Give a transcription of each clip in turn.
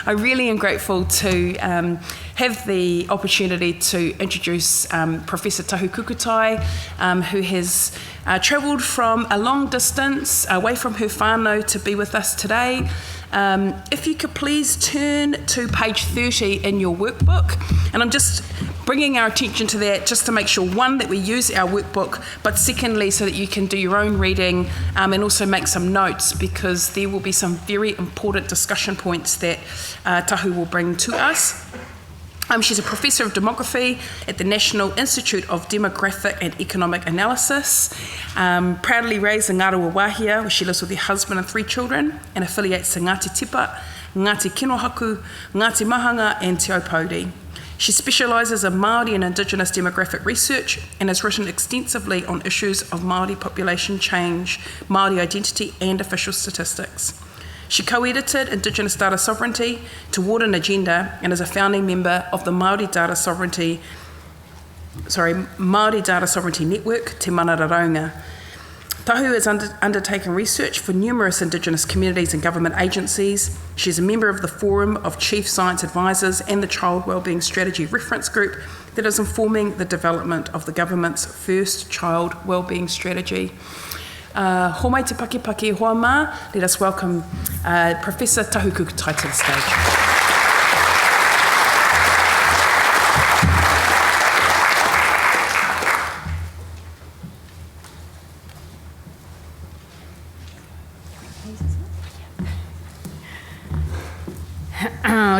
I really am grateful to have the opportunity to introduce Professor Tahu Kukutai, who has travelled from a long distance away from her whānau to be with us today. If you could please turn to page 30 in your workbook, and I'm just bringing our attention to that just to make sure, one, that we use our workbook, but secondly, so that you can do your own reading and also make some notes, because there will be some very important discussion points that Tahu will bring to us. She's a professor of demography at the National Institute of Demographic and Economic Analysis, proudly raised in Ngārawa Wāhia, where she lives with her husband and 3 children, and affiliates to Ngāti Tipa, Ngāti Kinohaku, Ngāti Mahanga and Te Aupōuri. She specialises in Māori and Indigenous demographic research and has written extensively on issues of Māori population change, Māori identity and official statistics. She co-edited Indigenous Data Sovereignty toward an agenda and is a founding member of the Māori Data Sovereignty Network, Te Manararaunga. Tahu has undertaken research for numerous Indigenous communities and government agencies. She is a member of the Forum of Chief Science Advisors and the Child Wellbeing Strategy Reference Group that is informing the development of the government's first child wellbeing strategy. Ho mai te pake hoa mā. Let us welcome Professor Tahu Kukutai to the stage.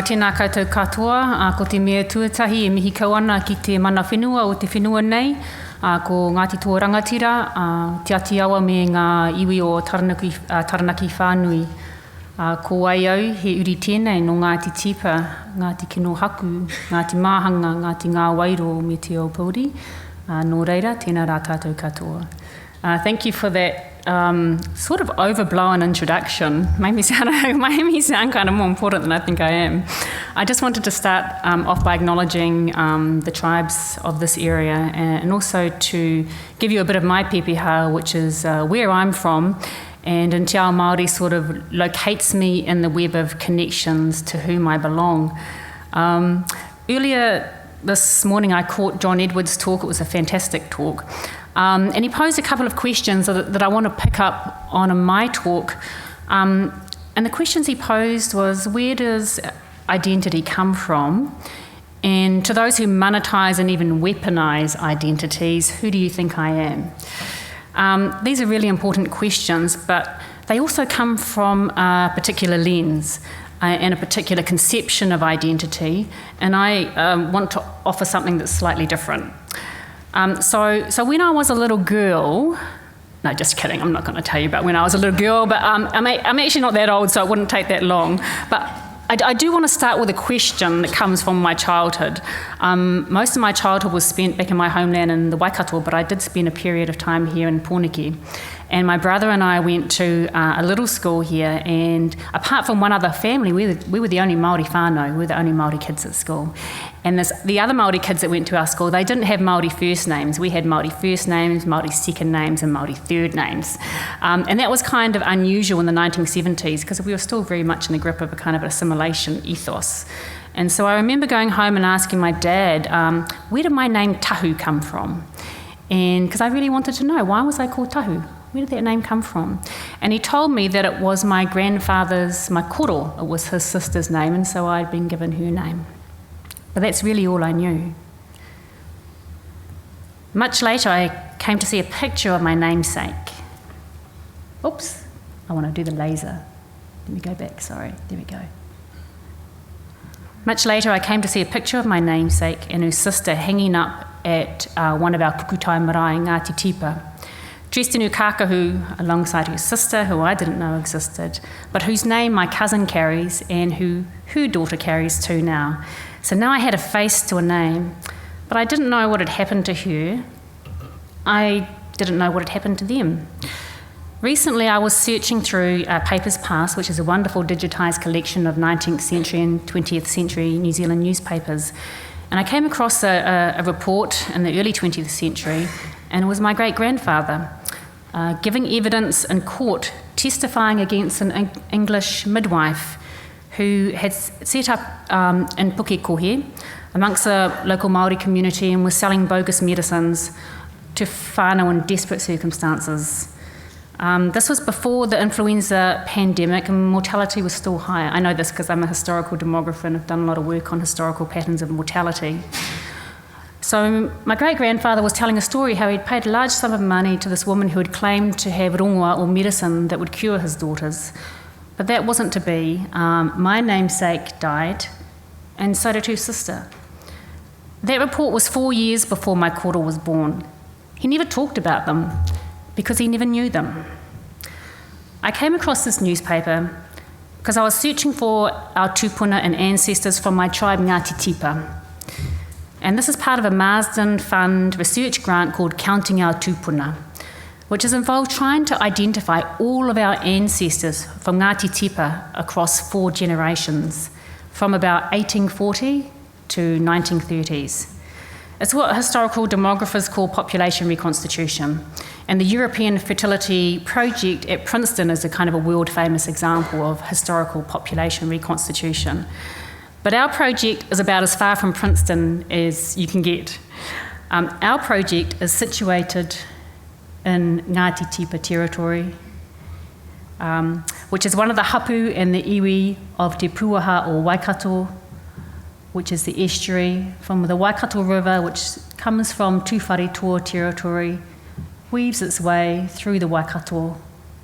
Tēnā koutou katoa, ko te mea tuatahi e mihi kau ana ki te mana whenua o te whenua nei, ko Ngāti Tō Rangatira, te ati awa me ngā iwi o Taranaki whānui. Ko ai au he uri tēnei no Ngāti Tipa, Ngāti Kinohaku, Ngāti Mahanga, Ngāti Ngā Wairo me Te Aupōuri. Nō reira, tēnā rā tātou katoa. Thank you for that sort of overblown introduction. Made me sound kind of more important than I think I am. I just wanted to start off by acknowledging the tribes of this area and also to give you a bit of my pepeha, which is where I'm from, and in Te Ao Māori sort of locates me in the web of connections to whom I belong. Earlier this morning I caught John Edwards' talk. It was a fantastic talk. And he posed a couple of questions that I want to pick up on in my talk. And the questions he posed was, where does identity come from? And to those who monetize and even weaponize identities, who do you think I am? These are really important questions, but they also come from a particular lens and a particular conception of identity. And I want to offer something that's slightly different. So when I was a little girl, no, just kidding, I'm not going to tell you about when I was a little girl, but I'm actually not that old, so it wouldn't take that long. But I do want to start with a question that comes from my childhood. Most of my childhood was spent back in my homeland in the Waikato, but I did spend a period of time here in Pōneke. And my brother and I went to a little school here, and apart from one other family, we were the only Māori whānau, we were the only Māori kids at school. And the other Māori kids that went to our school, they didn't have Māori first names. We had Māori first names, Māori second names, and Māori third names. And that was kind of unusual in the 1970s, because we were still very much in the grip of a kind of assimilation ethos. And so I remember going home and asking my dad, where did my name Tahu come from? And because I really wanted to know, why was I called Tahu? Where did that name come from? And he told me that it was my grandfather's, my koro, it was his sister's name, and so I'd been given her name. But that's really all I knew. Much later, I came to see a picture of my namesake. Oops, I want to do the laser. Let me go back, sorry, there we go. Much later, I came to see a picture of my namesake and her sister hanging up at one of our kukutai marae, Ngāti Tipa, dressed in her kākahu alongside her sister, who I didn't know existed, but whose name my cousin carries and who her daughter carries too now. So now I had a face to a name, but I didn't know what had happened to her. I didn't know what had happened to them. Recently, I was searching through Papers Past, which is a wonderful digitised collection of 19th century and 20th century New Zealand newspapers, and I came across a report in the early 20th century, and it was my great-grandfather giving evidence in court, testifying against an English midwife who had set up in Pukekohe amongst the local Māori community and was selling bogus medicines to whānau in desperate circumstances. This was before the influenza pandemic and mortality was still high. I know this because I'm a historical demographer and I've done a lot of work on historical patterns of mortality. So my great-grandfather was telling a story how he'd paid a large sum of money to this woman who had claimed to have rongoa or medicine that would cure his daughters. But that wasn't to be. My namesake died, and so did her sister. That report was 4 years before my koro was born. He never talked about them because he never knew them. I came across this newspaper because I was searching for our tupuna and ancestors from my tribe Ngāti Tipa. And this is part of a Marsden Fund research grant called Counting Our Tupuna, which has involved trying to identify all of our ancestors from Ngāti Tipa across 4 generations, from about 1840 to 1930s. It's what historical demographers call population reconstitution. And the European Fertility Project at Princeton is a kind of a world-famous example of historical population reconstitution. But our project is about as far from Princeton as you can get. Our project is situated in Ngāti Tipa territory, which is one of the hapu and the iwi of Te Puaha or Waikato, which is the estuary from the Waikato River, which comes from Tūwharetoa territory, weaves its way through the Waikato,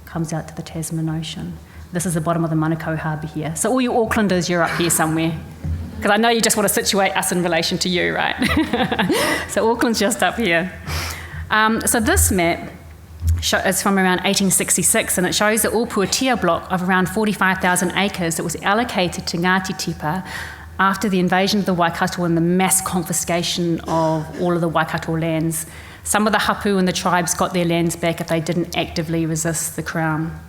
comes out to the Tasman Ocean. This is the bottom of the Manukau Harbour here. So all you Aucklanders, you're up here somewhere. Because I know you just want to situate us in relation to you, right? So Auckland's just up here. So this map is from around 1866, and it shows the Opuatia block of around 45,000 acres that was allocated to Ngāti Tipa after the invasion of the Waikato and the mass confiscation of all of the Waikato lands. Some of the hapu and the tribes got their lands back if they didn't actively resist the Crown.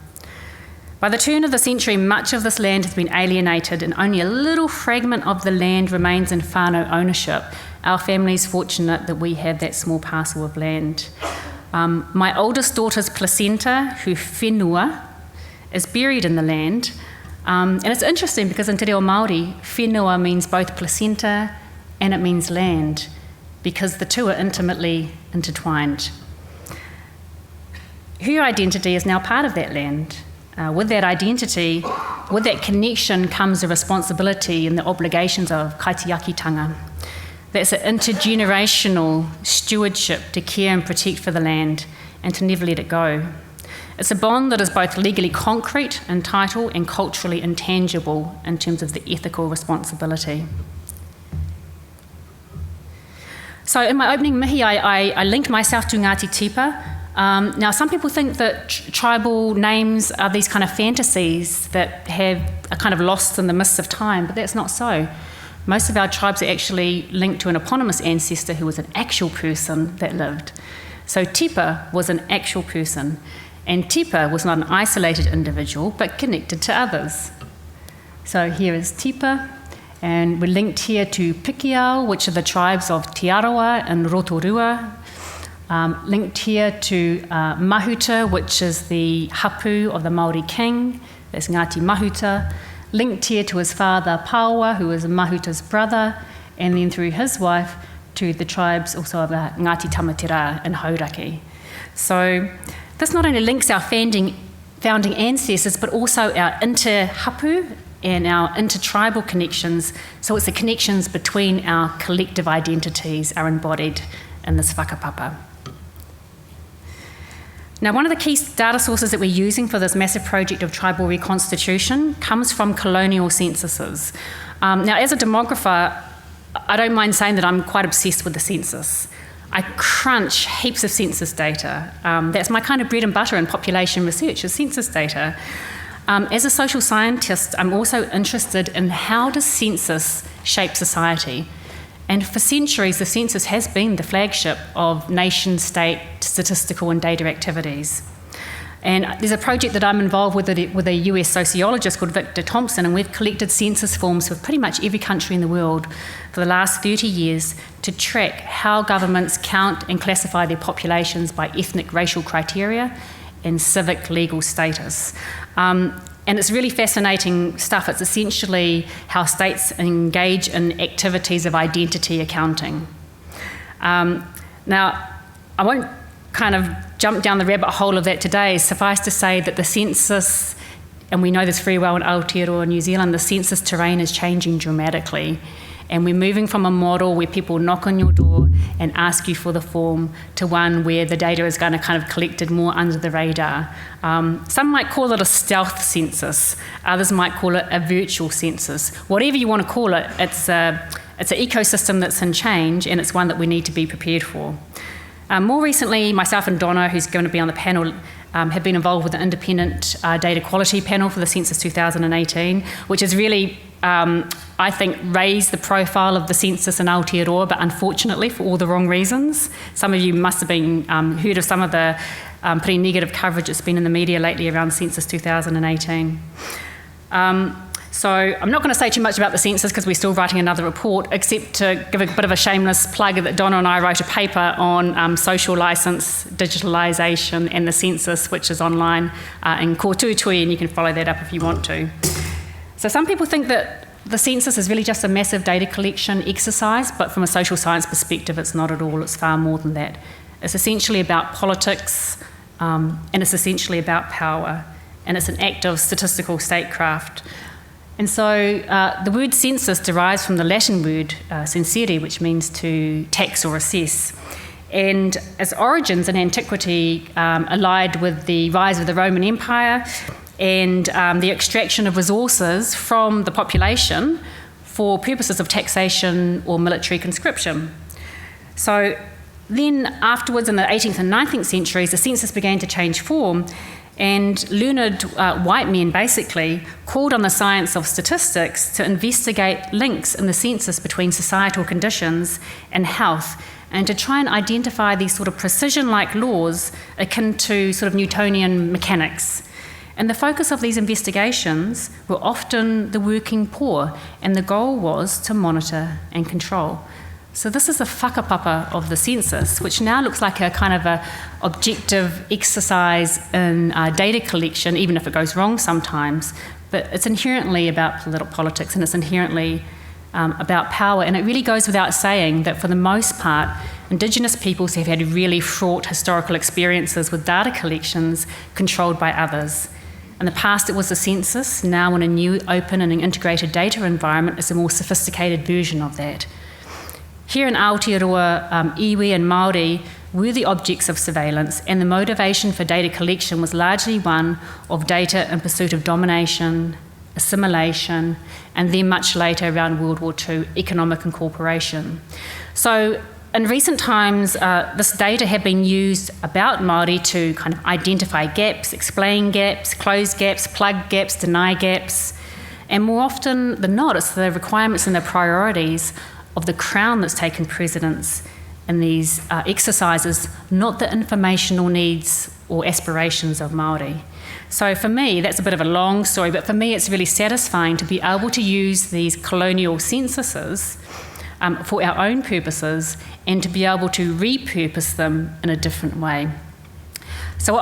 By the turn of the century, much of this land has been alienated and only a little fragment of the land remains in whānau ownership. Our family's fortunate that we have that small parcel of land. My oldest daughter's placenta, who whenua, is buried in the land. And it's interesting because in Te Reo Māori, whenua means both placenta and it means land, because the two are intimately intertwined. Her identity is now part of that land. With that identity, with that connection comes the responsibility and the obligations of kaitiakitanga. That's an intergenerational stewardship to care and protect for the land and to never let it go. It's a bond that is both legally concrete in title and culturally intangible in terms of the ethical responsibility. So in my opening mihi, I linked myself to Ngāti Tipa. Now, some people think that tribal names are these kind of fantasies that are kind of lost in the mists of time, but that's not so. Most of our tribes are actually linked to an eponymous ancestor who was an actual person that lived. So Tipa was an actual person, and Tipa was not an isolated individual, but connected to others. So here is Tipa, and we're linked here to Pikiao, which are the tribes of Te Arawa and Rotorua. Linked here to Mahuta, which is the hapu of the Māori king, that's Ngāti Mahuta. Linked here to his father Paua, who is Mahuta's brother, and then through his wife to the tribes also of Ngāti Tamatera in Hauraki. So this not only links our founding ancestors, but also our inter-hapu and our intertribal connections. So it's the connections between our collective identities are embodied in this whakapapa. Now, one of the key data sources that we're using for this massive project of tribal reconstitution comes from colonial censuses. Now, as a demographer, I don't mind saying that I'm quite obsessed with the census. I crunch heaps of census data. That's my kind of bread and butter in population research, is census data. As a social scientist, I'm also interested in how does census shape society. And for centuries, the census has been the flagship of nation-state statistical and data activities. And there's a project that I'm involved with a US sociologist called Victor Thompson, and we've collected census forms for pretty much every country in the world for the last 30 years to track how governments count and classify their populations by ethnic racial criteria and civic legal status. And it's really fascinating stuff. It's essentially how states engage in activities of identity accounting. Now, I won't kind of jump down the rabbit hole of that today. Suffice to say that the census, and we know this very well in Aotearoa, New Zealand, the census terrain is changing dramatically. And we're moving from a model where people knock on your door and ask you for the form to one where the data is going to kind of collected more under the radar. Some might call it a stealth census. Others might call it a virtual census. Whatever you want to call it, it's an ecosystem that's in change, and it's one that we need to be prepared for. More recently, myself and Donna, who's going to be on the panel, have been involved with the independent data quality panel for the Census 2018, which has really, I think, raised the profile of the census in Aotearoa, but unfortunately for all the wrong reasons. Some of you must have been heard of some of the pretty negative coverage that's been in the media lately around Census 2018. So I'm not going to say too much about the census because we're still writing another report, except to give a bit of a shameless plug that Donna and I wrote a paper on social licence, digitalisation and the census, which is online in Ko Tutui, and you can follow that up if you want to. So some people think that the census is really just a massive data collection exercise, but from a social science perspective, it's not at all. It's far more than that. It's essentially about politics, and it's essentially about power, and it's an act of statistical statecraft. And so the word census derives from the Latin word censere, which means to tax or assess. And its origins in antiquity allied with the rise of the Roman Empire and the extraction of resources from the population for purposes of taxation or military conscription. So then afterwards, in the 18th and 19th centuries, the census began to change form, and learned white men basically called on the science of statistics to investigate links in the census between societal conditions and health, and to try and identify these sort of precision-like laws akin to sort of Newtonian mechanics. And the focus of these investigations were often the working poor, and the goal was to monitor and control. So this is a whakapapa of the census, which now looks like a kind of a objective exercise in data collection, even if it goes wrong sometimes. But it's inherently about politics, and it's inherently about power. And it really goes without saying that for the most part, Indigenous peoples have had really fraught historical experiences with data collections controlled by others. In the past, it was the census. Now, in a new, open and integrated data environment, it's a more sophisticated version of that. Here in Aotearoa, iwi and Māori were the objects of surveillance, and the motivation for data collection was largely one of data in pursuit of domination, assimilation, and then much later, around World War II, economic incorporation. So in recent times, this data had been used about Māori to kind of identify gaps, explain gaps, close gaps, plug gaps, deny gaps, and more often than not, it's the requirements and the priorities of the Crown that's taken precedence in these exercises, not the informational needs or aspirations of Māori. So for me, that's a bit of a long story, but for me it's really satisfying to be able to use these colonial censuses for our own purposes and to be able to repurpose them in a different way. So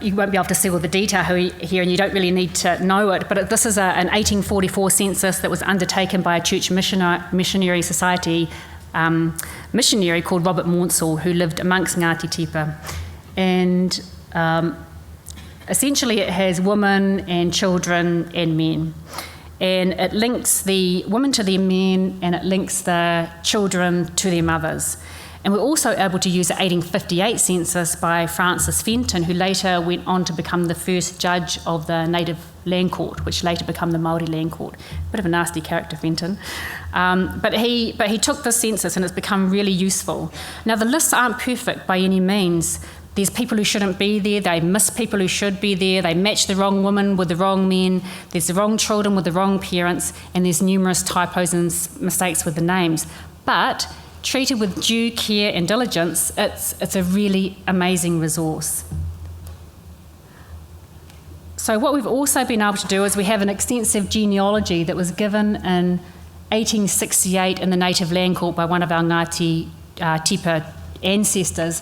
you won't be able to see all the detail here, and you don't really need to know it, but this is an 1844 census that was undertaken by a church missionary society missionary called Robert Maunsell, who lived amongst Ngāti Tipa. And essentially it has women and children and men. And it links the women to their men, and it links the children to their mothers. And we're also able to use the 1858 census by Francis Fenton, who later went on to become the first judge of the Native Land Court, which later became the Māori Land Court. Bit of a nasty character, Fenton. But he took this census, and it's become really useful. Now, the lists aren't perfect by any means. There's people who shouldn't be there, they miss people who should be there, they match the wrong women with the wrong men, there's the wrong children with the wrong parents, and there's numerous typos and mistakes with the names. But treated with due care and diligence, it's a really amazing resource. So what we've also been able to do is we have an extensive genealogy that was given in 1868 in the Native Land Court by one of our Ngāti Tipa ancestors.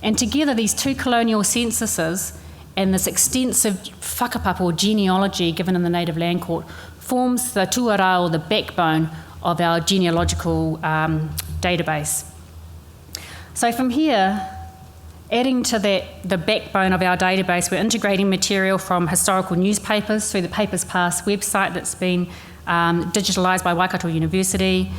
And together, these two colonial censuses and this extensive whakapapa or genealogy given in the Native Land Court forms the tuara or the backbone of our genealogical database. So from here, adding to the backbone of our database, we're integrating material from historical newspapers through the Papers Past website that's been digitalised by Waikato University.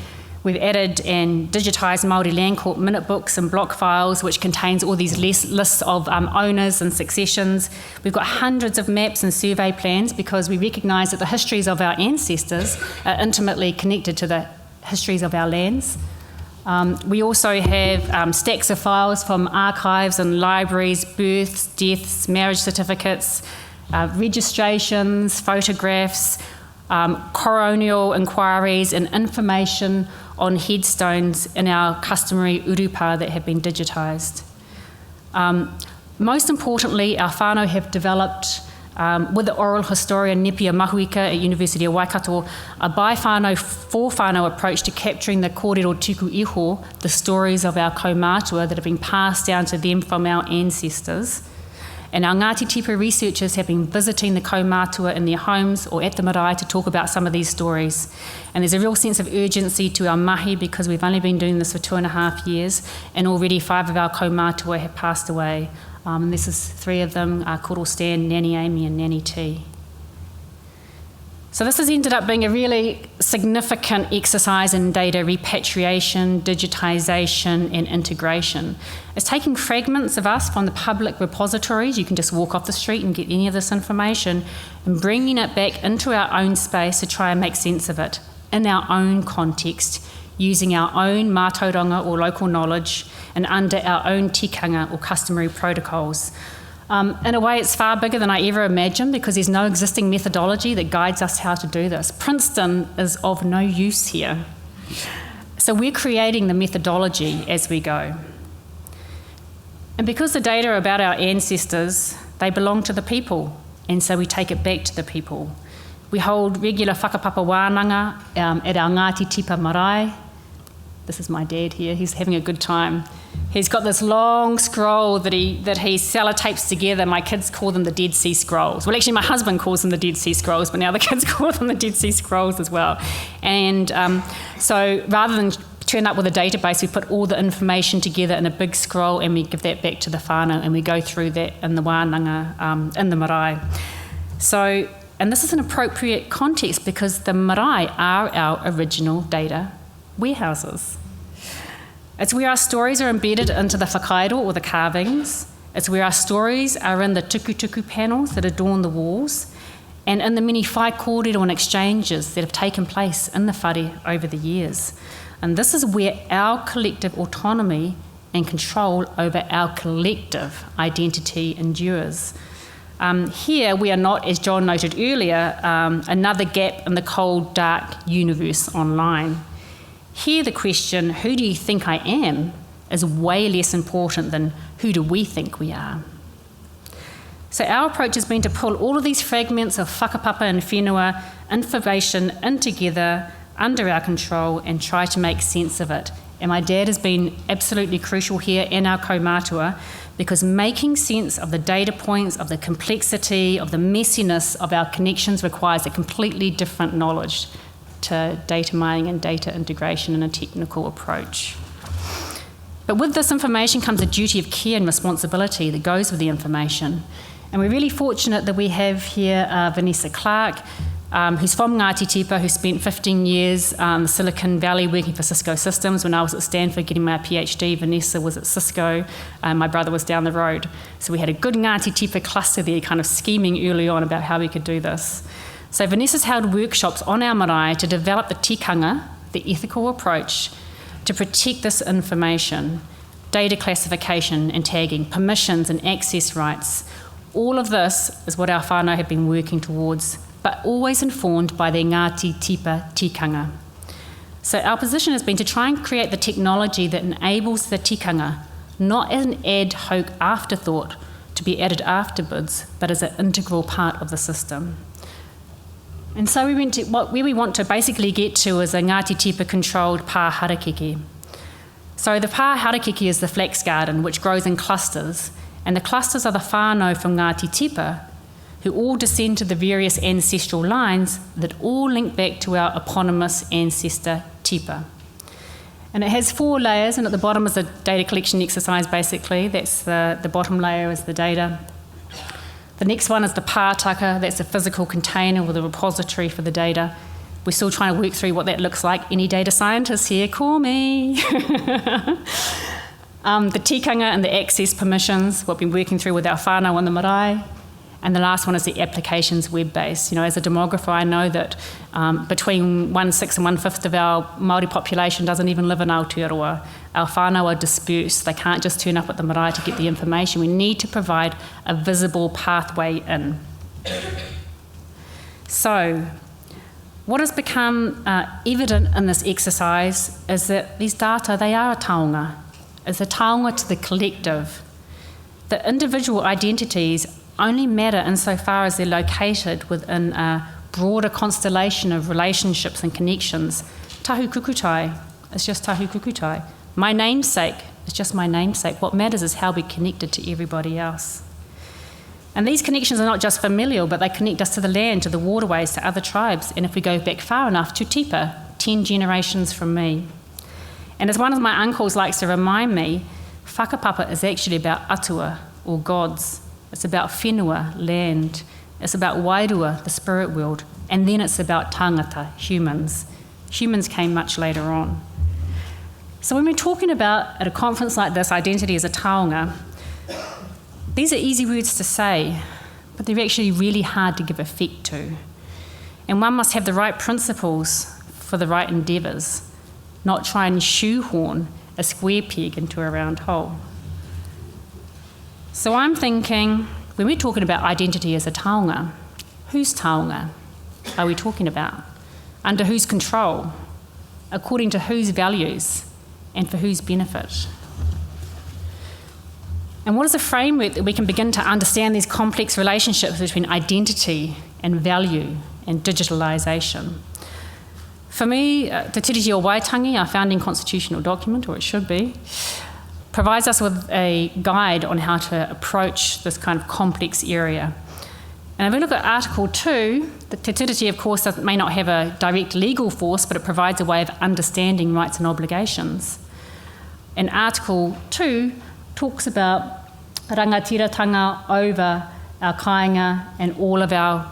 We've added and digitised Māori Land Court minute books and block files, which contains all these lists of owners and successions. We've got hundreds of maps and survey plans because we recognise that the histories of our ancestors are intimately connected to the histories of our lands. We also have stacks of files from archives and libraries, births, deaths, marriage certificates, registrations, photographs, coronial inquiries and information on headstones in our customary urupa that have been digitised. Most importantly, our whānau have developed, with the oral historian Nepia Mahuika at University of Waikato, a by whānau, for whānau approach to capturing the kōrero tuku iho, the stories of our kaumātua that have been passed down to them from our ancestors. And our Ngāti Tipa researchers have been visiting the kaumātua in their homes or at the marae to talk about some of these stories. And there's a real sense of urgency to our mahi because we've only been doing this for 2.5 years and already 5 of our kaumātua have passed away. And this is 3 of them, Koro Stan, Nanny Amy and Nanny T. So this has ended up being a really significant exercise in data repatriation, digitisation and integration. It's taking fragments of us from the public repositories, you can just walk off the street and get any of this information, and bringing it back into our own space to try and make sense of it in our own context, using our own mātauranga or local knowledge and under our own tikanga or customary protocols. In a way, it's far bigger than I ever imagined because there's no existing methodology that guides us how to do this. Princeton is of no use here. So we're creating the methodology as we go. And because the data are about our ancestors, they belong to the people, and so we take it back to the people. We hold regular whakapapa wānanga at our Ngāti Tipa marae. This is my dad here, he's having a good time. He's got this long scroll that he sellotapes together. My kids call them the Dead Sea Scrolls. Well, actually, my husband calls them the Dead Sea Scrolls, but now the kids call them the Dead Sea Scrolls as well. And so rather than turn up with a database, we put all the information together in a big scroll and we give that back to the whānau and we go through that in the wānanga, in the marae. So, and this is an appropriate context because the marae are our original data warehouses. It's where our stories are embedded into the whakairo or the carvings. It's where our stories are in the tuku panels that adorn the walls and in the many whai kōrero and exchanges that have taken place in the whare over the years. And this is where our collective autonomy and control over our collective identity endures. Here we are not, as John noted earlier, another gap in the cold, dark universe online. Here the question, who do you think I am, is way less important than who do we think we are. So our approach has been to pull all of these fragments of whakapapa and whenua information in together under our control and try to make sense of it. And my dad has been absolutely crucial here and our kaumātua because making sense of the data points, of the complexity, of the messiness of our connections requires a completely different knowledge to data mining and data integration in a technical approach. But with this information comes a duty of care and responsibility that goes with the information. And we're really fortunate that we have here Vanessa Clark, who's from Ngāti Tipa, who spent 15 years in the Silicon Valley working for Cisco Systems. When I was at Stanford getting my PhD, Vanessa was at Cisco, and my brother was down the road. So we had a good Ngāti Tipa cluster there, kind of scheming early on about how we could do this. So Vanessa's held workshops on our marae to develop the tikanga, the ethical approach, to protect this information, data classification and tagging, permissions and access rights. All of this is what our whānau have been working towards, but always informed by their Ngāti Tipa tikanga. So our position has been to try and create the technology that enables the tikanga, not as an ad hoc afterthought to be added afterwards, but as an integral part of the system. And so we went to where we want to basically get to is a Ngāti Tipa controlled pā harakeke. So the pā harakeke is the flax garden which grows in clusters, and the clusters are the whānau from Ngāti Tipa, who all descend to the various ancestral lines that all link back to our eponymous ancestor Tipa. And it has 4 layers, and at the bottom is a data collection exercise, basically. That's the bottom layer is the data. The next one is the pātaka. That's a physical container with a repository for the data. We're still trying to work through what that looks like. Any data scientists here, call me. The tikanga and the access permissions, what we've been working through with our whānau on the marae. And the last one is the applications web-based. You know, as a demographer, I know that between 1/6 and 1/5 of our Māori population doesn't even live in Aotearoa. Our whānau are dispersed. They can't just turn up at the marae to get the information. We need to provide a visible pathway in. So, what has become evident in this exercise is that these data, they are a taonga. It's a taonga to the collective. The individual identities only matter insofar as they're located within a broader constellation of relationships and connections. Tahu Kukutai is just Tahu Kukutai. My namesake is just my namesake. What matters is how we're connected to everybody else. And these connections are not just familial, but they connect us to the land, to the waterways, to other tribes, and if we go back far enough, to Tipa, 10 generations from me. And as one of my uncles likes to remind me, whakapapa is actually about atua, or gods. It's about whenua, land. It's about wairua, the spirit world. And then it's about tangata, humans. Humans came much later on. So when we're talking about, at a conference like this, identity as a taonga, these are easy words to say, but they're actually really hard to give effect to. And one must have the right principles for the right endeavours, not try and shoehorn a square peg into a round hole. So I'm thinking, when we're talking about identity as a taonga, whose taonga are we talking about? Under whose control? According to whose values? And for whose benefit? And what is a framework that we can begin to understand these complex relationships between identity and value and digitalisation? For me, Te Tiriti o Waitangi, our founding constitutional document, or it should be, provides us with a guide on how to approach this kind of complex area. And if we look at Article 2, the Te Tiriti, of course, may not have a direct legal force, but it provides a way of understanding rights and obligations. And Article 2 talks about rangatiratanga over our kāinga and all of our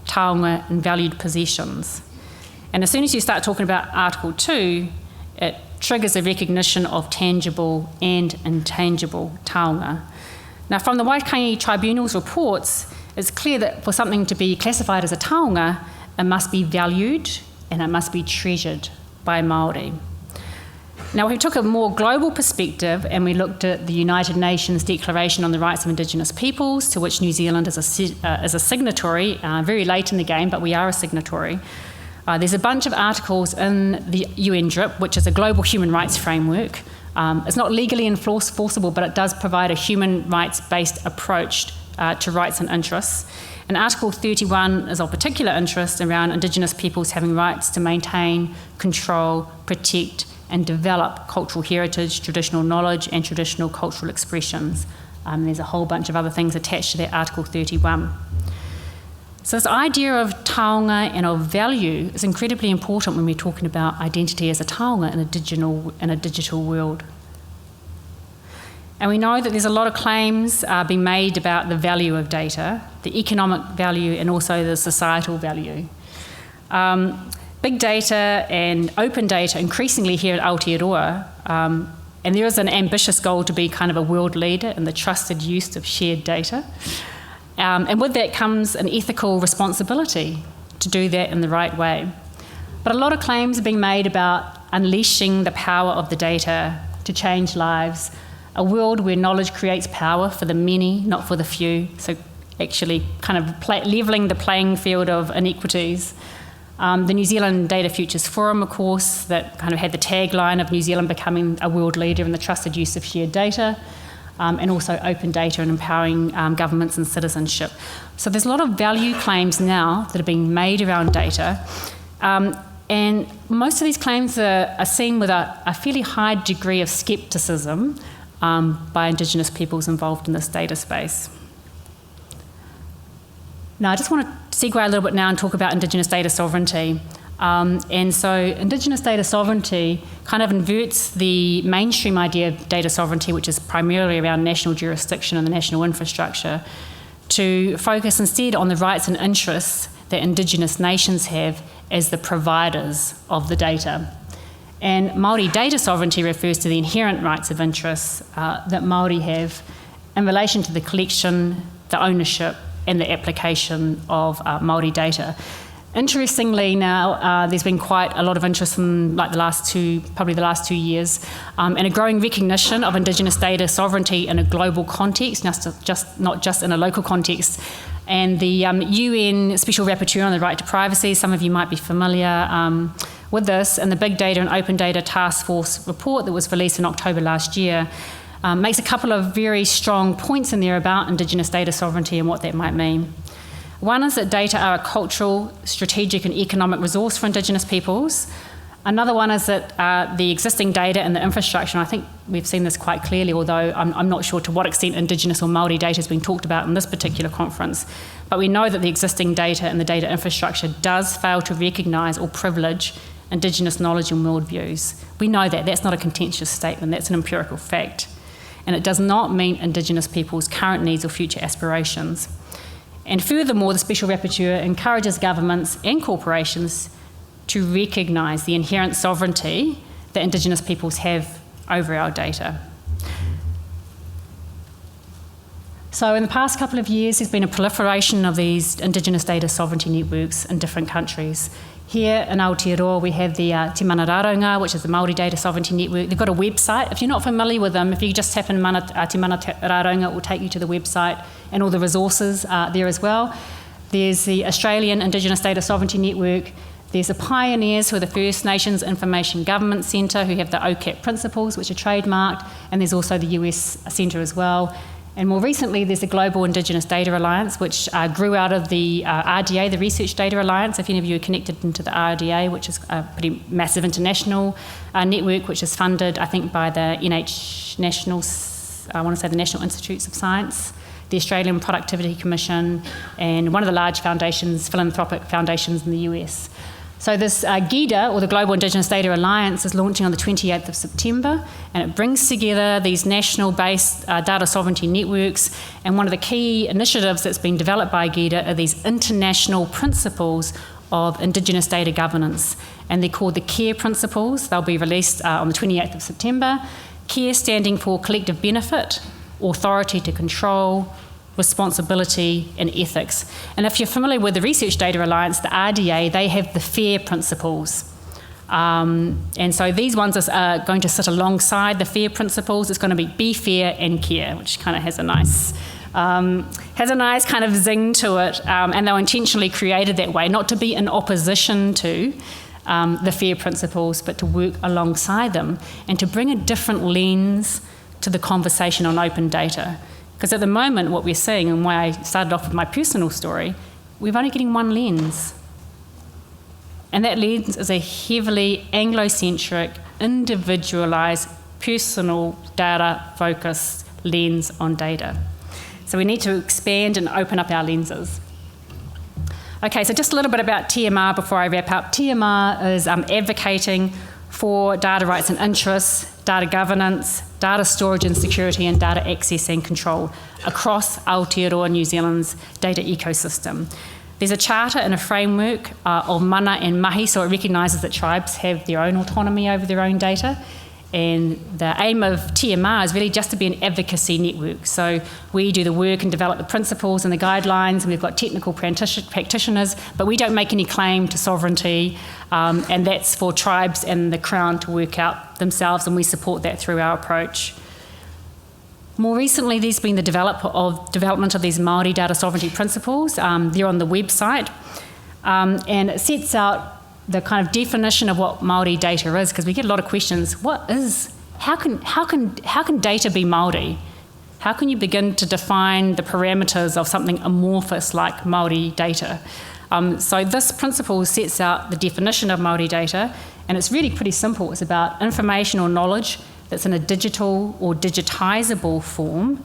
taonga and valued possessions. And as soon as you start talking about Article 2, it triggers a recognition of tangible and intangible taonga. Now, from the Waitangi Tribunal's reports, it's clear that for something to be classified as a taonga, it must be valued and it must be treasured by Māori. Now, we took a more global perspective and we looked at the United Nations Declaration on the Rights of Indigenous Peoples, to which New Zealand is a signatory, very late in the game, but we are a signatory. There's a bunch of articles in the UN DRIP, which is a global human rights framework. It's not legally enforceable, but it does provide a human rights-based approach to rights and interests. And Article 31 is of particular interest around Indigenous peoples having rights to maintain, control, protect, and develop cultural heritage, traditional knowledge, and traditional cultural expressions. There's a whole bunch of other things attached to that Article 31. So this idea of taonga and of value is incredibly important when we're talking about identity as a taonga in a digital world. And we know that there's a lot of claims being made about the value of data, the economic value and also the societal value. Big data and open data increasingly here at Aotearoa, and there is an ambitious goal to be kind of a world leader in the trusted use of shared data. And with that comes an ethical responsibility to do that in the right way. But a lot of claims are being made about unleashing the power of the data to change lives, a world where knowledge creates power for the many, not for the few, so actually kind of levelling the playing field of inequities. The New Zealand Data Futures Forum, of course, that kind of had the tagline of New Zealand becoming a world leader in the trusted use of shared data, and also open data and empowering governments and citizenship. So there's a lot of value claims now that are being made around data, and most of these claims are seen with a fairly high degree of scepticism by Indigenous peoples involved in this data space. Now, I just want to segue a little bit now and talk about Indigenous data sovereignty. And so Indigenous data sovereignty kind of inverts the mainstream idea of data sovereignty, which is primarily around national jurisdiction and the national infrastructure, to focus instead on the rights and interests that Indigenous nations have as the providers of the data. And Māori data sovereignty refers to the inherent rights of interests that Māori have in relation to the collection, the ownership, and the application of Māori data. Interestingly now, there's been quite a lot of interest in the last 2 years, and a growing recognition of Indigenous data sovereignty in a global context, not just in a local context. And the UN Special Rapporteur on the Right to Privacy, some of you might be familiar with this, and the Big Data and Open Data Task Force report that was released in October last year makes a couple of very strong points in there about Indigenous data sovereignty and what that might mean. One is that data are a cultural, strategic and economic resource for Indigenous peoples. Another one is that the existing data and the infrastructure, and I think we've seen this quite clearly, although I'm not sure to what extent Indigenous or Māori data has been talked about in this particular conference, but we know that the existing data and the data infrastructure does fail to recognise or privilege Indigenous knowledge and worldviews. We know that. That's not a contentious statement. That's an empirical fact. And it does not meet Indigenous people's current needs or future aspirations. And furthermore, the Special Rapporteur encourages governments and corporations to recognise the inherent sovereignty that Indigenous peoples have over our data. So in the past couple of years, there's been a proliferation of these Indigenous data sovereignty networks in different countries. Here in Aotearoa, we have the Te Mana Raraunga, which is the Māori Data Sovereignty Network. They've got a website. If you're not familiar with them, if you just tap in Te Mana Raraunga, it will take you to the website and all the resources there as well. There's the Australian Indigenous Data Sovereignty Network. There's the Pioneers, who are the First Nations Information Government Centre, who have the OCAP principles, which are trademarked, and there's also the US Centre as well. And more recently, there's the Global Indigenous Data Alliance, which grew out of the RDA, the Research Data Alliance. If any of you are connected into the RDA, which is a pretty massive international network, which is funded, I think, by the National Institutes of Science, the Australian Productivity Commission, and one of the large foundations, philanthropic foundations in the US. So this GIDA, or the Global Indigenous Data Alliance, is launching on the 28th of September, and it brings together these national-based data sovereignty networks, and one of the key initiatives that's been developed by GIDA are these international principles of Indigenous data governance, and they're called the CARE principles. They'll be released on the 28th of September. CARE standing for collective benefit, authority to control, responsibility and ethics. And if you're familiar with the Research Data Alliance, the RDA, they have the FAIR principles. And so these ones are going to sit alongside the FAIR principles. It's going to be fair and care, which kind of has a nice kind of zing to it. And they were intentionally created that way, not to be in opposition to the FAIR principles, but to work alongside them and to bring a different lens to the conversation on open data. Because at the moment, what we're seeing, and why I started off with my personal story, we're only getting one lens. And that lens is a heavily Anglo-centric, individualised, personal, data-focused lens on data. So we need to expand and open up our lenses. Okay, so just a little bit about TMR before I wrap up. TMR is advocating for data rights and interests, data governance, data storage and security, and data access and control across Aotearoa, New Zealand's data ecosystem. There's a charter and a framework of mana and mahi, so it recognises that tribes have their own autonomy over their own data. And the aim of TMR is really just to be an advocacy network. So we do the work and develop the principles and the guidelines, and we've got technical practitioners, but we don't make any claim to sovereignty, and that's for tribes and the Crown to work out themselves, and we support that through our approach. More recently, there's been the development of these Māori data sovereignty principles. They're on the website, and it sets out the kind of definition of what Māori data is, because we get a lot of questions. How can data be Māori? How can you begin to define the parameters of something amorphous like Māori data? So this principle sets out the definition of Māori data, and it's really pretty simple. It's about information or knowledge that's in a digital or digitisable form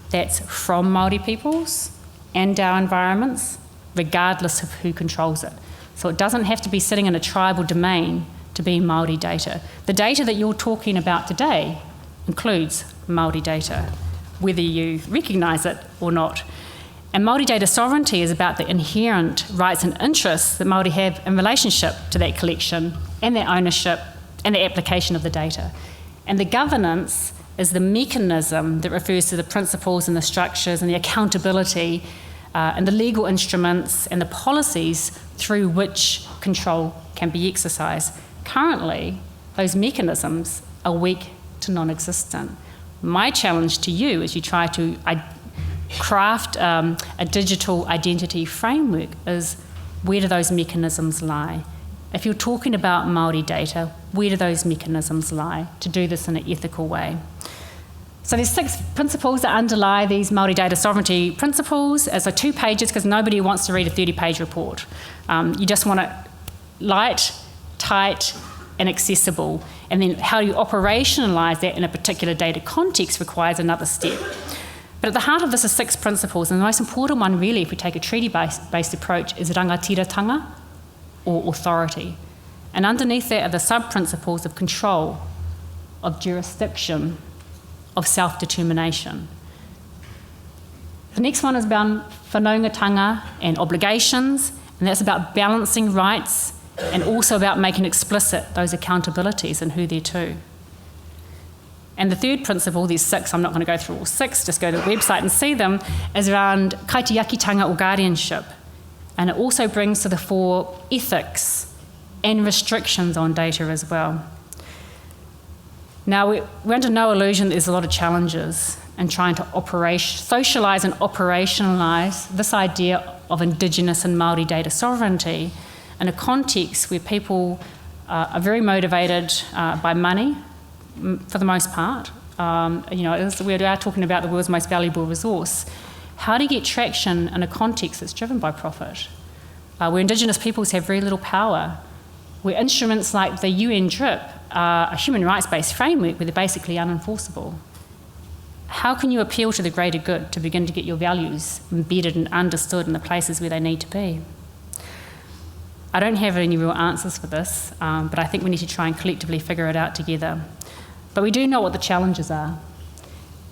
that's from Māori peoples and our environments, regardless of who controls it. So it doesn't have to be sitting in a tribal domain to be Māori data. The data that you're talking about today includes Māori data, whether you recognise it or not. And Māori data sovereignty is about the inherent rights and interests that Māori have in relationship to that collection and their ownership and the application of the data. And the governance is the mechanism that refers to the principles and the structures and the accountability and the legal instruments and the policies through which control can be exercised. Currently, those mechanisms are weak to non-existent. My challenge to you as you try to craft a digital identity framework is, where do those mechanisms lie? If you're talking about Māori data, where do those mechanisms lie to do this in an ethical way? So there's 6 principles that underlie these Māori data sovereignty principles. As 2 pages, because nobody wants to read a 30-page report. You just want it light, tight, and accessible. And then how you operationalise that in a particular data context requires another step. But at the heart of this is 6 principles, and the most important one really, if we take a treaty-based approach, is rangatiratanga, or authority. And underneath that are the sub-principles of control, of jurisdiction, of self-determination. The next one is about whanaungatanga and obligations, and that's about balancing rights and also about making explicit those accountabilities and who they're to. And the third principle, there's 6, I'm not going to go through all 6, just go to the website and see them, is around kaitiakitanga or guardianship. And it also brings to the fore ethics and restrictions on data as well. Now, we're under no illusion that there's a lot of challenges in trying to socialise and operationalise this idea of Indigenous and Māori data sovereignty in a context where people are very motivated by money, for the most part. We are talking about the world's most valuable resource. How do you get traction in a context that's driven by profit? Where Indigenous peoples have very little power, where instruments like the UN DRIP are a human rights-based framework where they're basically unenforceable. How can you appeal to the greater good to begin to get your values embedded and understood in the places where they need to be? I don't have any real answers for this, but I think we need to try and collectively figure it out together. But we do know what the challenges are.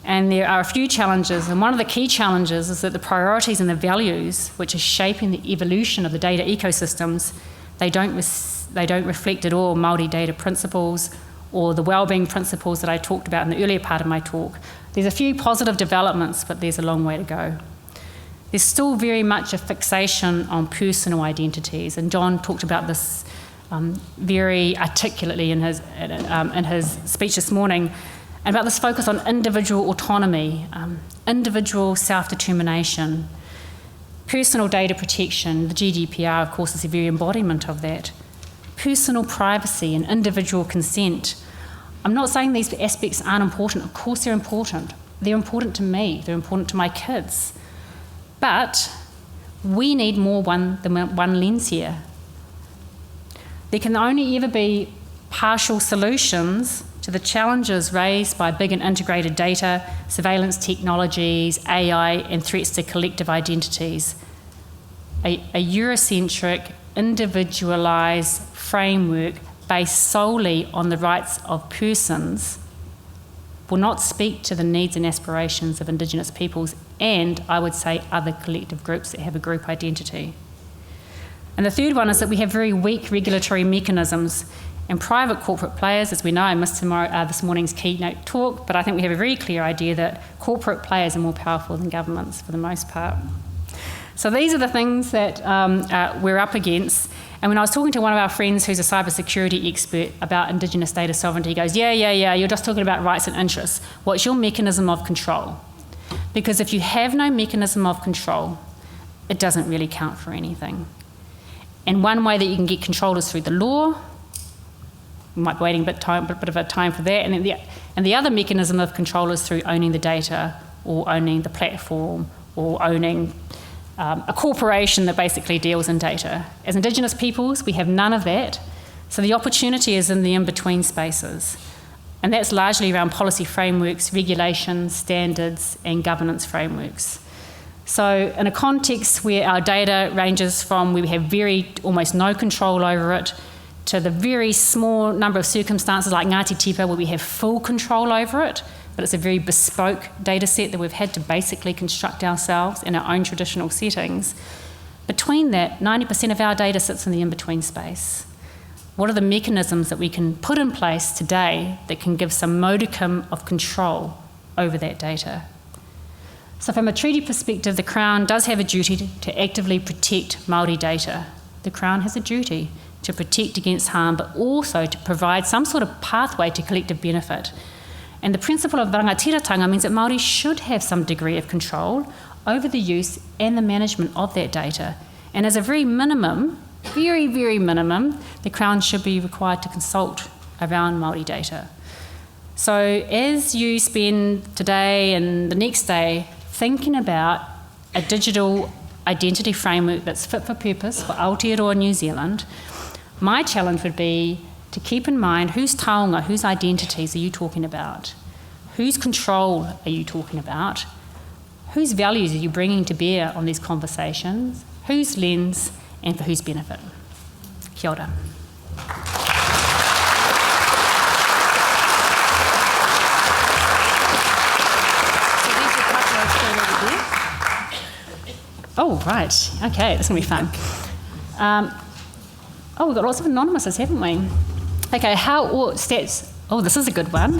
And there are a few challenges, and one of the key challenges is that the priorities and the values which are shaping the evolution of the data ecosystems, they don't reflect at all Māori data principles or the wellbeing principles that I talked about in the earlier part of my talk. There's a few positive developments, but there's a long way to go. There's still very much a fixation on personal identities, and John talked about this very articulately in his speech this morning, and about this focus on individual autonomy, individual self-determination, personal data protection. The GDPR, of course, is a very embodiment of that. Personal privacy and individual consent. I'm not saying these aspects aren't important. Of course they're important. They're important to me. They're important to my kids. But we need more than one lens here. There can only ever be partial solutions to the challenges raised by big and integrated data, surveillance technologies, AI, and threats to collective identities. A Eurocentric, individualised framework based solely on the rights of persons will not speak to the needs and aspirations of Indigenous peoples and, I would say, other collective groups that have a group identity. And the third one is that we have very weak regulatory mechanisms. And private corporate players, as we know, I missed this morning's keynote talk, but I think we have a very clear idea that corporate players are more powerful than governments for the most part. So these are the things that we're up against. And when I was talking to one of our friends who's a cybersecurity expert about Indigenous data sovereignty, he goes, yeah, you're just talking about rights and interests. What's your mechanism of control? Because if you have no mechanism of control, it doesn't really count for anything. And one way that you can get control is through the law. We might be waiting a bit of a time for that. And the other mechanism of control is through owning the data or owning the platform or owning a corporation that basically deals in data. As Indigenous peoples, we have none of that. So the opportunity is in the in-between spaces. And that's largely around policy frameworks, regulations, standards, and governance frameworks. So in a context where our data ranges from where we have almost no control over it, to the very small number of circumstances like Ngāti Tipa where we have full control over it, but it's a very bespoke data set that we've had to basically construct ourselves in our own traditional settings. Between that, 90% of our data sits in the in-between space. What are the mechanisms that we can put in place today that can give some modicum of control over that data? So from a treaty perspective, the Crown does have a duty to actively protect Māori data. The Crown has a duty to protect against harm, but also to provide some sort of pathway to collective benefit. And the principle of rangatiratanga means that Māori should have some degree of control over the use and the management of that data. And as a very minimum, very, very minimum, the Crown should be required to consult around Māori data. So as you spend today and the next day thinking about a digital identity framework that's fit for purpose for Aotearoa New Zealand, my challenge would be to keep in mind whose taonga, whose identities are you talking about? Whose control are you talking about? Whose values are you bringing to bear on these conversations? Whose lens and for whose benefit? Kia ora. Oh, right. Okay, this is going to be fun. We've got lots of anonymouses, haven't we? Okay, how ought Stats... Oh, this is a good one.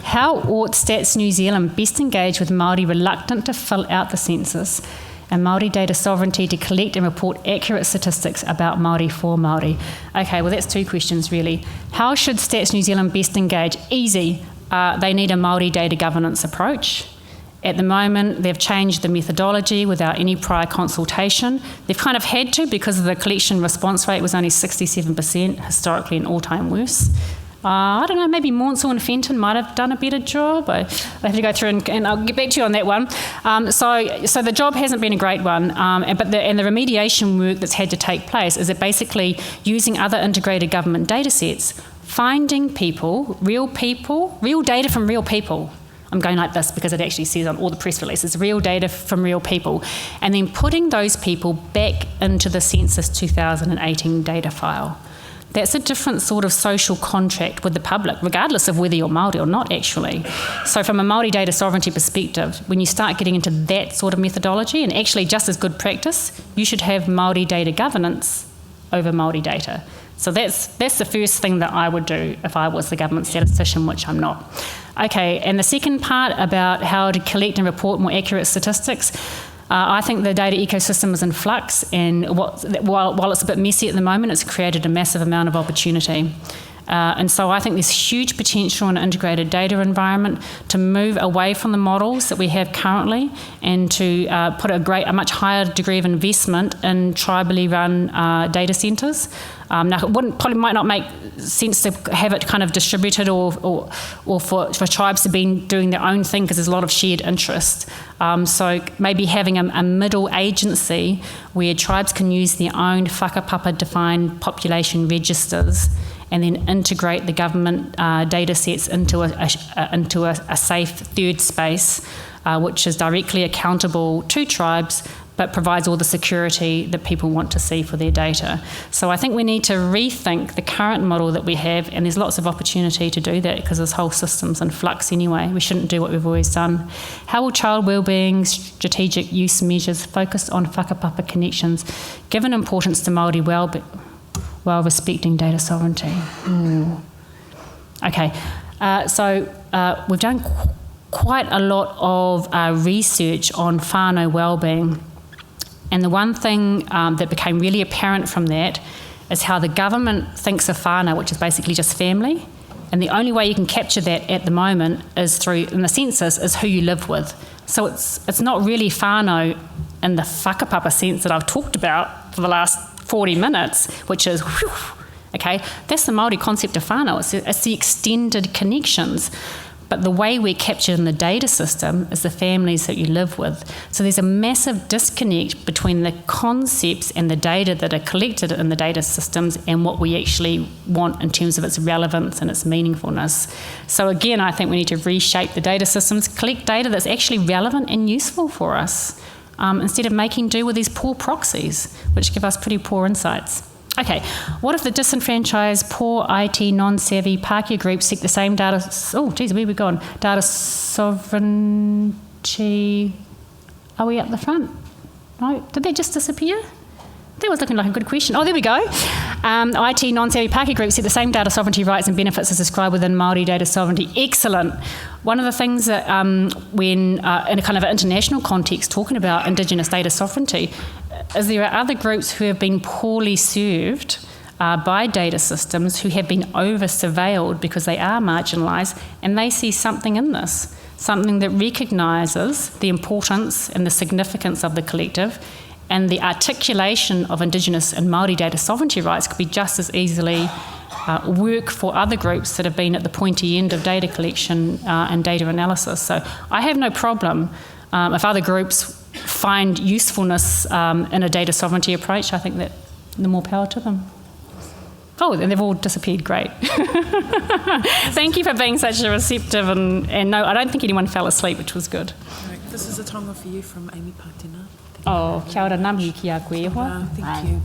How ought Stats New Zealand best engage with Māori reluctant to fill out the census and Māori data sovereignty to collect and report accurate statistics about Māori for Māori? Okay, well, that's two questions, really. How should Stats New Zealand best engage? Easy. They need a Māori data governance approach. At the moment, they've changed the methodology without any prior consultation. They've kind of had to because the collection response rate was only 67%, historically an all-time worst. I don't know, maybe Maunsell and Fenton might have done a better job. I have to go through and I'll get back to you on that one. So the job hasn't been a great one, but the remediation work that's had to take place is that basically using other integrated government data sets, finding real data from real people. I'm going like this because it actually says on all the press releases, real data from real people, and then putting those people back into the Census 2018 data file. That's a different sort of social contract with the public, regardless of whether you're Māori or not, actually. So from a Māori data sovereignty perspective, when you start getting into that sort of methodology, and actually just as good practice, you should have Māori data governance over Māori data. So that's the first thing that I would do if I was the government statistician, which I'm not. Okay, and the second part about how to collect and report more accurate statistics, I think the data ecosystem is in flux, and while it's a bit messy at the moment, it's created a massive amount of opportunity. And so I think there's huge potential in an integrated data environment to move away from the models that we have currently and to put a much higher degree of investment in tribally run data centres. Now, it probably might not make sense to have it kind of distributed or for tribes to be doing their own thing because there's a lot of shared interest. So maybe having a middle agency where tribes can use their own whakapapa defined population registers and then integrate the government data sets into a safe third space, which is directly accountable to tribes, but provides all the security that people want to see for their data. So I think we need to rethink the current model that we have, and there's lots of opportunity to do that because this whole system's in flux anyway. We shouldn't do what we've always done. How will child wellbeing strategic use measures focused on whakapapa connections give an importance to Māori while respecting data sovereignty? Okay, so we've done quite a lot of research on whānau wellbeing. And the one thing that became really apparent from that is how the government thinks of whānau, which is basically just family. And the only way you can capture that at the moment is through, in the census, is who you live with. So it's not really whānau in the whakapapa sense that I've talked about for the last 40 minutes, which is, whew, okay, that's the Māori concept of whānau. It's the extended connections. but the way we're captured in the data system is the families that you live with. So there's a massive disconnect between the concepts and the data that are collected in the data systems and what we actually want in terms of its relevance and its meaningfulness. So again, I think we need to reshape the data systems, collect data that's actually relevant and useful for us, instead of making do with these poor proxies, which give us pretty poor insights. Okay, what if the disenfranchised, poor IT, non-savvy Pākehā groups seek the same data... Oh, geez, where have we gone? Data sovereignty... Are we at the front? No? Did they just disappear? That was looking like a good question. Oh, there we go. IT, non-savvy Pākehā groups seek the same data sovereignty rights and benefits as described within Māori data sovereignty. Excellent. One of the things that when in a kind of an international context talking about Indigenous data sovereignty is there are other groups who have been poorly served by data systems who have been over-surveilled because they are marginalised, and they see something in this, something that recognises the importance and the significance of the collective, and the articulation of Indigenous and Māori data sovereignty rights could be just as easily work for other groups that have been at the pointy end of data collection and data analysis. So I have no problem if other groups find usefulness in a data sovereignty approach. I think that the more power to them. Oh, and they've all disappeared. Great. Thank you for being such a receptive and no, I don't think anyone fell asleep, which was good. This is a tonga for you from Amy Pātena. Oh, kia ora, ngā mihi ki a koe. Thank you.